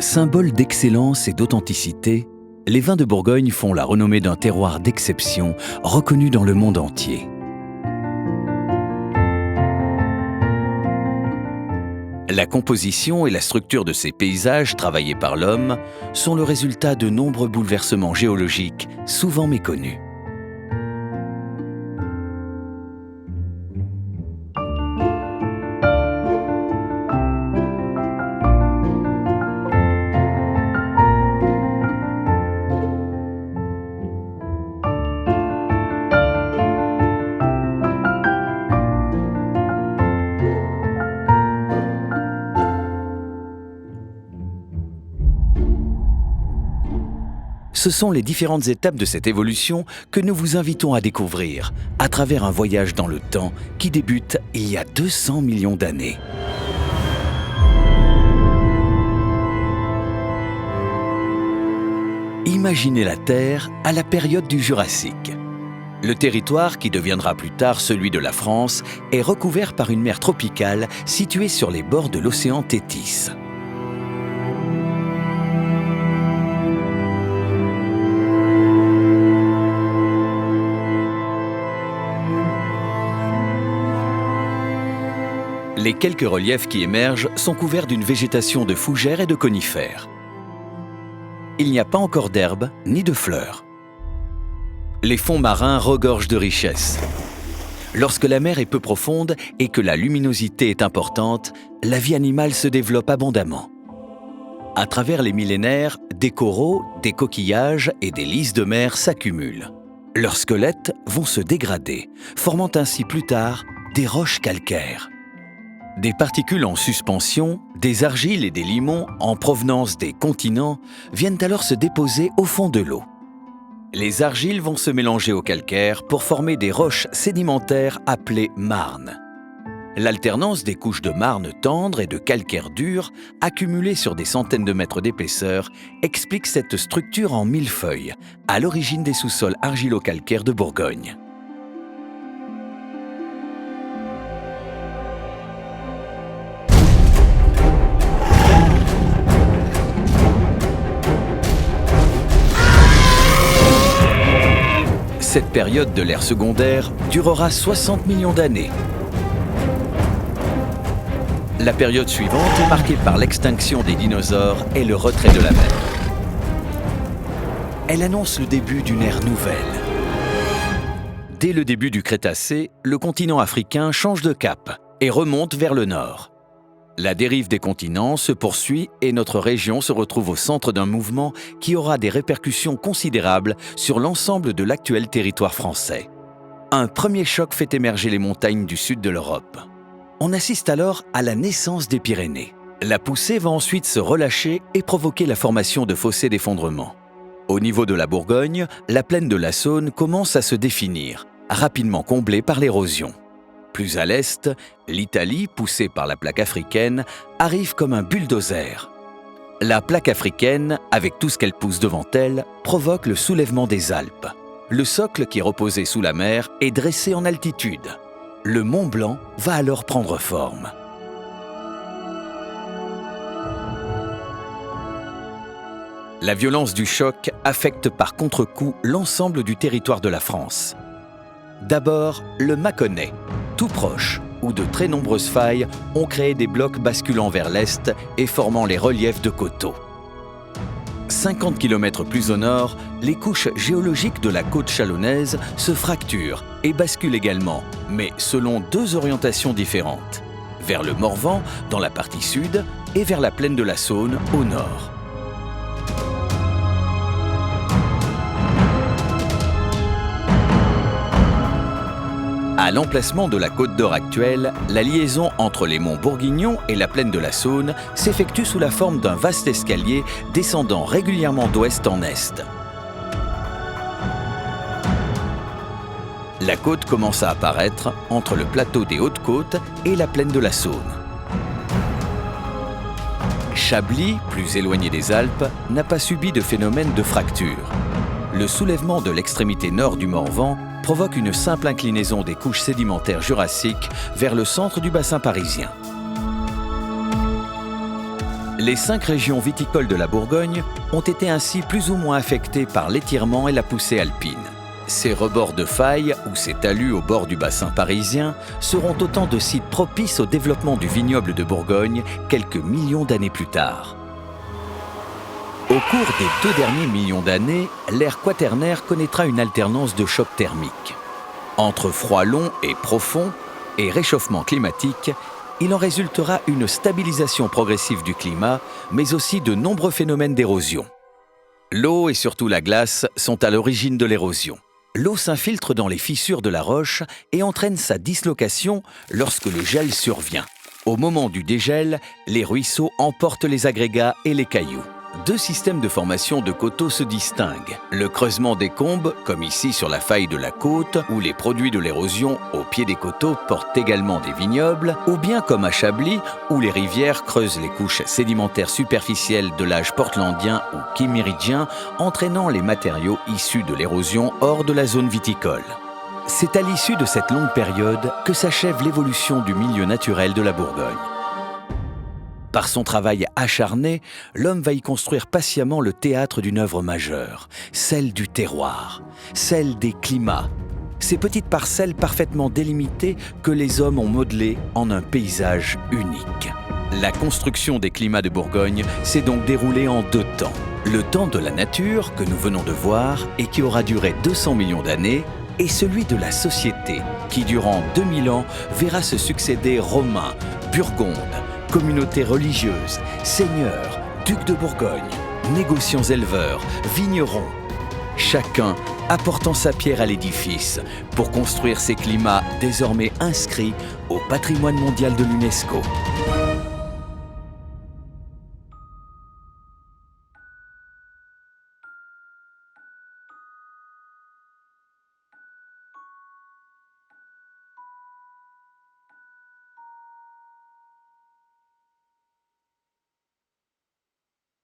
Symbole d'excellence et d'authenticité, les vins de Bourgogne font la renommée d'un terroir d'exception reconnu dans le monde entier. La composition et la structure de ces paysages travaillés par l'homme sont le résultat de nombreux bouleversements géologiques souvent méconnus. Ce sont les différentes étapes de cette évolution que nous vous invitons à découvrir à travers un voyage dans le temps qui débute il y a 200 millions d'années. Imaginez la Terre à la période du Jurassique. Le territoire, qui deviendra plus tard celui de la France, est recouvert par une mer tropicale située sur les bords de l'océan Téthys. Les quelques reliefs qui émergent sont couverts d'une végétation de fougères et de conifères. Il n'y a pas encore d'herbes ni de fleurs. Les fonds marins regorgent de richesses. Lorsque la mer est peu profonde et que la luminosité est importante, la vie animale se développe abondamment. À travers les millénaires, des coraux, des coquillages et des lys de mer s'accumulent. Leurs squelettes vont se dégrader, formant ainsi plus tard des roches calcaires. Des particules en suspension, des argiles et des limons en provenance des continents viennent alors se déposer au fond de l'eau. Les argiles vont se mélanger au calcaire pour former des roches sédimentaires appelées marnes. L'alternance des couches de marnes tendres et de calcaire dur, accumulées sur des centaines de mètres d'épaisseur, explique cette structure en millefeuille, à l'origine des sous-sols argilo-calcaires de Bourgogne. Cette période de l'ère secondaire durera 60 millions d'années. La période suivante est marquée par l'extinction des dinosaures et le retrait de la mer. Elle annonce le début d'une ère nouvelle. Dès le début du Crétacé, le continent africain change de cap et remonte vers le nord. La dérive des continents se poursuit et notre région se retrouve au centre d'un mouvement qui aura des répercussions considérables sur l'ensemble de l'actuel territoire français. Un premier choc fait émerger les montagnes du sud de l'Europe. On assiste alors à la naissance des Pyrénées. La poussée va ensuite se relâcher et provoquer la formation de fossés d'effondrement. Au niveau de la Bourgogne, la plaine de la Saône commence à se définir, rapidement comblée par l'érosion. Plus à l'est, l'Italie, poussée par la plaque africaine, arrive comme un bulldozer. La plaque africaine, avec tout ce qu'elle pousse devant elle, provoque le soulèvement des Alpes. Le socle qui reposait sous la mer est dressé en altitude. Le Mont Blanc va alors prendre forme. La violence du choc affecte par contre-coup l'ensemble du territoire de la France. D'abord, le Mâconnais, tout proche, où de très nombreuses failles ont créé des blocs basculant vers l'est et formant les reliefs de coteaux. 50 km plus au nord, les couches géologiques de la côte chalonnaise se fracturent et basculent également, mais selon deux orientations différentes, vers le Morvan dans la partie sud et vers la plaine de la Saône au nord. À l'emplacement de la Côte d'Or actuelle, la liaison entre les monts Bourguignon et la plaine de la Saône s'effectue sous la forme d'un vaste escalier descendant régulièrement d'ouest en est. La côte commence à apparaître entre le plateau des Hautes-Côtes et la plaine de la Saône. Chablis, plus éloigné des Alpes, n'a pas subi de phénomène de fracture. Le soulèvement de l'extrémité nord du Morvan provoque une simple inclinaison des couches sédimentaires jurassiques vers le centre du bassin parisien. Les 5 régions viticoles de la Bourgogne ont été ainsi plus ou moins affectées par l'étirement et la poussée alpine. Ces rebords de failles ou ces talus au bord du bassin parisien seront autant de sites propices au développement du vignoble de Bourgogne quelques millions d'années plus tard. Au cours des 2 derniers millions d'années, l'ère quaternaire connaîtra une alternance de chocs thermiques. Entre froid long et profond et réchauffement climatique, il en résultera une stabilisation progressive du climat, mais aussi de nombreux phénomènes d'érosion. L'eau et surtout la glace sont à l'origine de l'érosion. L'eau s'infiltre dans les fissures de la roche et entraîne sa dislocation lorsque le gel survient. Au moment du dégel, les ruisseaux emportent les agrégats et les cailloux. 2 systèmes de formation de coteaux se distinguent. Le creusement des combes, comme ici sur la faille de la côte, où les produits de l'érosion au pied des coteaux portent également des vignobles, ou bien comme à Chablis, où les rivières creusent les couches sédimentaires superficielles de l'âge portlandien ou kiméridien, entraînant les matériaux issus de l'érosion hors de la zone viticole. C'est à l'issue de cette longue période que s'achève l'évolution du milieu naturel de la Bourgogne. Par son travail acharné, l'homme va y construire patiemment le théâtre d'une œuvre majeure, celle du terroir, celle des climats, ces petites parcelles parfaitement délimitées que les hommes ont modelées en un paysage unique. La construction des climats de Bourgogne s'est donc déroulée en 2 temps. Le temps de la nature, que nous venons de voir et qui aura duré 200 millions d'années, et celui de la société, qui durant 2000 ans verra se succéder Romains, Burgondes, communautés religieuses, seigneurs, ducs de Bourgogne, négociants éleveurs, vignerons, chacun apportant sa pierre à l'édifice pour construire ces climats désormais inscrits au patrimoine mondial de l'UNESCO.